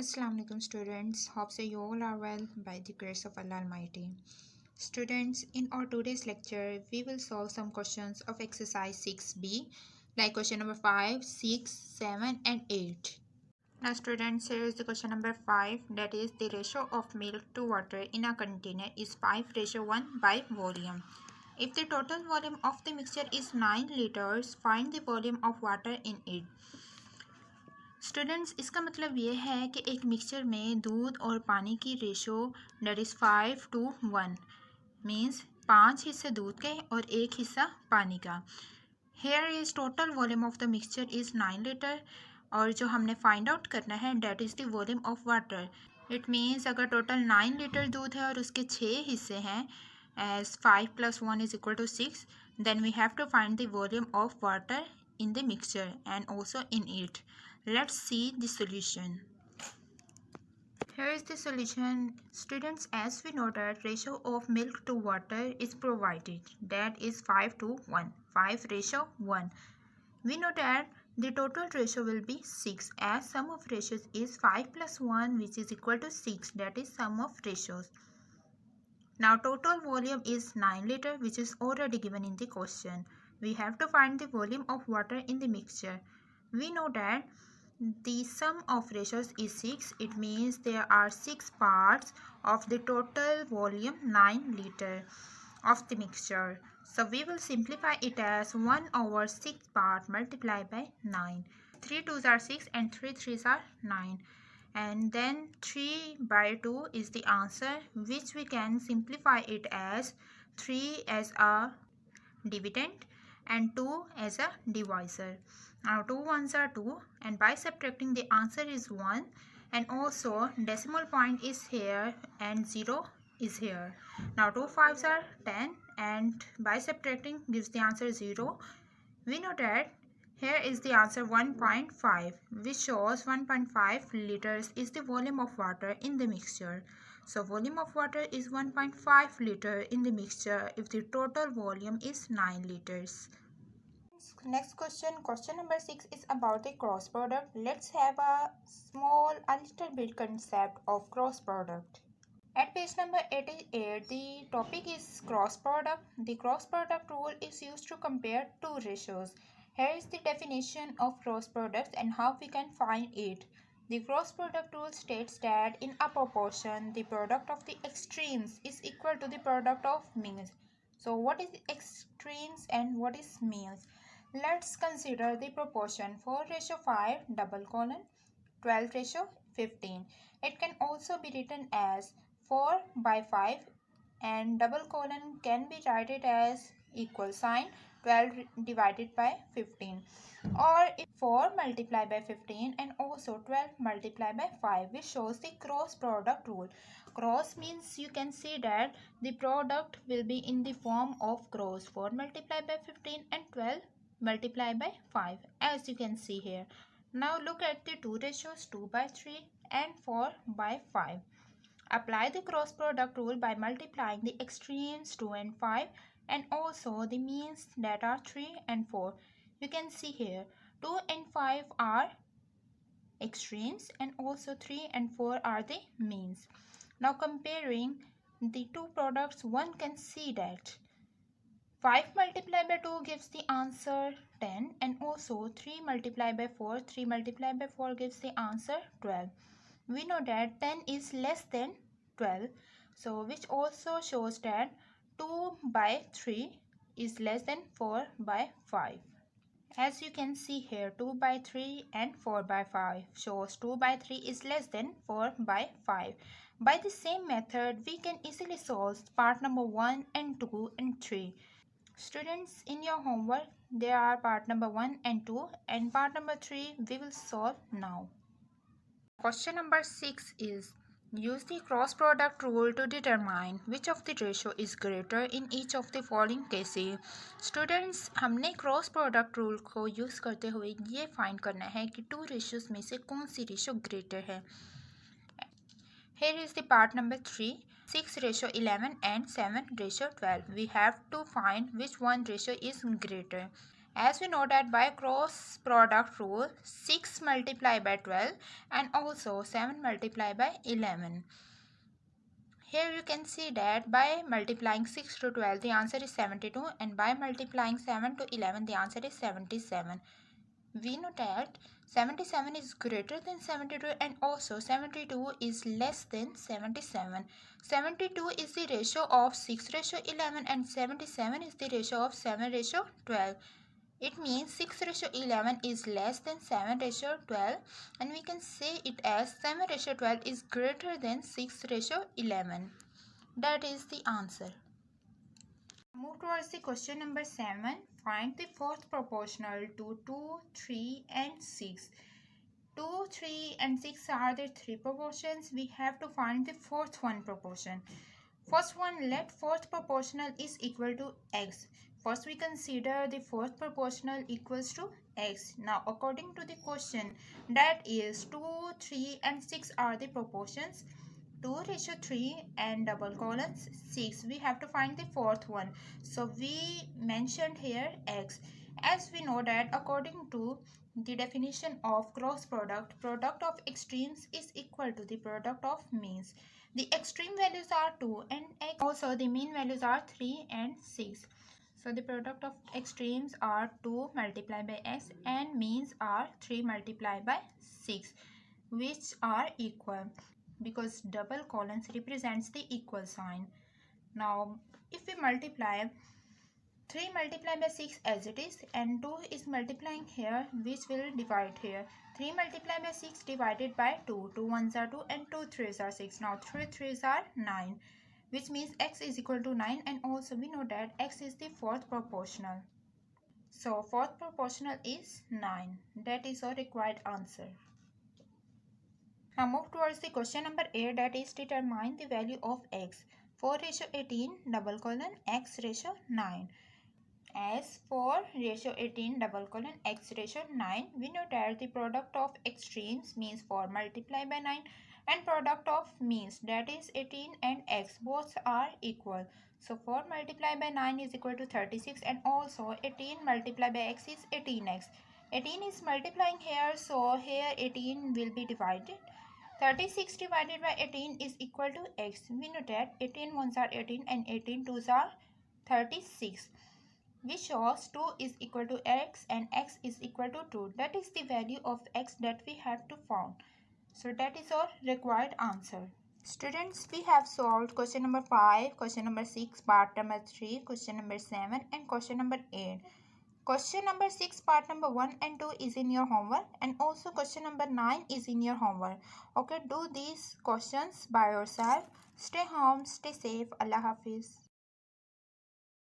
Assalamu alaikum students. Hope so you all are well by the grace of Allah Almighty. Students, in our today's lecture, we will solve some questions of exercise 6b, like question number 5, 6, 7 and 8. Now students, here is the question number 5, that is the ratio of milk to water in a container is 5:1 by volume. If the total volume of the mixture is 9 liters, find the volume of water in it. Students, इसका मतलब ये है कि एक mixture में दूध और पानी की रेशो डेट इज़ 5:1 मीन्स 5 हिस्से दूध के और 1 हिस्सा पानी का. Here is total volume of the mixture is 9 litre और जो हमने फाइंड आउट करना है that is the volume of water. It means अगर टोटल 9 लीटर दूध है और उसके 6 हिस्से हैं as 5 + 1 = 6, then we have to find the volume of water in the mixture and also in it. Let's see the solution. Here is the solution. Students, as we know that ratio of milk to water is provided, that is 5:1, 5:1. We know that the total ratio will be 6 as sum of ratios is 5 + 1 which is equal to 6, that is sum of ratios. Now total volume is 9 liter which is already given in the question. We have to find the volume of water in the mixture. We know that the sum of ratios is 6. It means there are 6 parts of the total volume 9 liter of the mixture. So we will simplify it as 1/6 part multiplied by 9. 3 2s are 6 and 3 3s are 9. And then 3/2 is the answer, which we can simplify it as 3 as a dividend and 2 as a divisor. Now 2 1s are 2 and by subtracting the answer is 1, and also decimal point is here and 0 is here. Now 2 5s are 10 and by subtracting gives the answer 0. We know that here is the answer 1.5, which shows 1.5 liters is the volume of water in the mixture. So volume of water is 1.5 liter in the mixture if the total volume is 9 liters. Next question, question number 6 is about the cross product. Let's have a little bit concept of cross product. At page number 88, the topic is cross product. The cross product rule is used to compare two ratios. Here is the definition of cross products and how we can find it. The cross product rule states that in a proportion, the product of the extremes is equal to the product of means. So what is extremes and what is means? Let's consider the proportion 4:5 12:15. It can also be written as 4/5 and double colon can be written as equal sign 12 divided by 15, or 4 multiplied by 15 and also 12 multiplied by 5, which shows the cross product rule. Cross means you can see that the product will be in the form of cross 4 multiplied by 15 and 12 multiplied by 5, as you can see here. Now look at the two ratios 2/3 and 4/5. Apply the cross product rule by multiplying the extremes 2 and 5 and also the means that are 3 and 4. You can see here 2 and 5 are extremes and also 3 and 4 are the means. Now comparing the two products, one can see that 5 multiplied by 2 gives the answer 10 and also 3 multiplied by 4, 3 multiplied by 4 gives the answer 12. We know that 10 is less than 12, so which also shows that 2/3 is less than 4/5. As you can see here, 2/3 and 4/5 shows 2/3 is less than 4/5. By the same method, we can easily solve part number 1 and 2 and 3. Students, in your homework, there are part number 1 and 2 and part number 3 we will solve now. Question number 6 is, use the cross product rule to determine which of the ratio is greater in each of the following cases. Students, हमने cross product rule को use करते हुए ये find करना है कि to ratios में से कौन सी रेशियो ग्रेटर है. Here is the part number 3, 6:11 and 7:12. We have to find which one ratio is greater. As we know that by cross product rule, 6 multiplied by 12 and also 7 multiplied by 11. Here you can see that by multiplying 6 to 12 the answer is 72, and by multiplying 7 to 11 the answer is 77. We know that 77 is greater than 72 and also 72 is less than 77. 72 is the ratio of 6 ratio 11 and 77 is the ratio of 7 ratio 12. It means 6 ratio 11 is less than 7 ratio 12, and we can say it as 7 ratio 12 is greater than 6 ratio 11. That is the answer. Move towards the question number 7. Find the fourth proportional to 2, 3 and 6. 2, 3 and 6 are the three proportions. We have to find the fourth one proportion. First one, let fourth proportional is equal to x. First we consider the fourth proportional equals to x. Now according to the question, that is 2, 3 and 6 are the proportions. 2 ratio 3 and double colons 6. We have to find the fourth one. So we mentioned here x. As we know that according to the definition of cross product, product of extremes is equal to the product of means. The extreme values are 2 and x. Also the mean values are 3 and 6. So the product of extremes are 2 multiplied by x and means are 3 multiplied by 6, which are equal because double colons represents the equal sign. Now if we multiply 3 multiplied by 6 as it is and 2 is multiplying here, which will divide here. 3 multiplied by 6 divided by 2. 2 ones are 2 and 2 threes are 6. Now 3 threes are 9, which means x is equal to 9, and also we know that x is the fourth proportional. So fourth proportional is 9. That is our required answer. Now move towards the question number 8, that is determine the value of x. 4 ratio 18 double colon x ratio 9. As 4 ratio 18 double colon x ratio 9, we know that the product of extremes means 4 multiplied by 9 and product of means, that is 18 and x, both are equal. So 4 multiplied by 9 is equal to 36, and also 18 multiplied by x is 18x. 18 is multiplying here, so here 18 will be divided. 36 divided by 18 is equal to x. We know that 18 ones are 18 and 18 twos are 36, which shows 2 is equal to x and x is equal to 2. That is the value of x that we have to find. So that is our required answer. Students, we have solved question number 5, question number 6, part number 3, question number 7 and question number 8. Question number 6, part number 1 and 2 is in your homework, and also question number 9 is in your homework. Okay, do these questions by yourself. Stay home, stay safe. Allah Hafiz.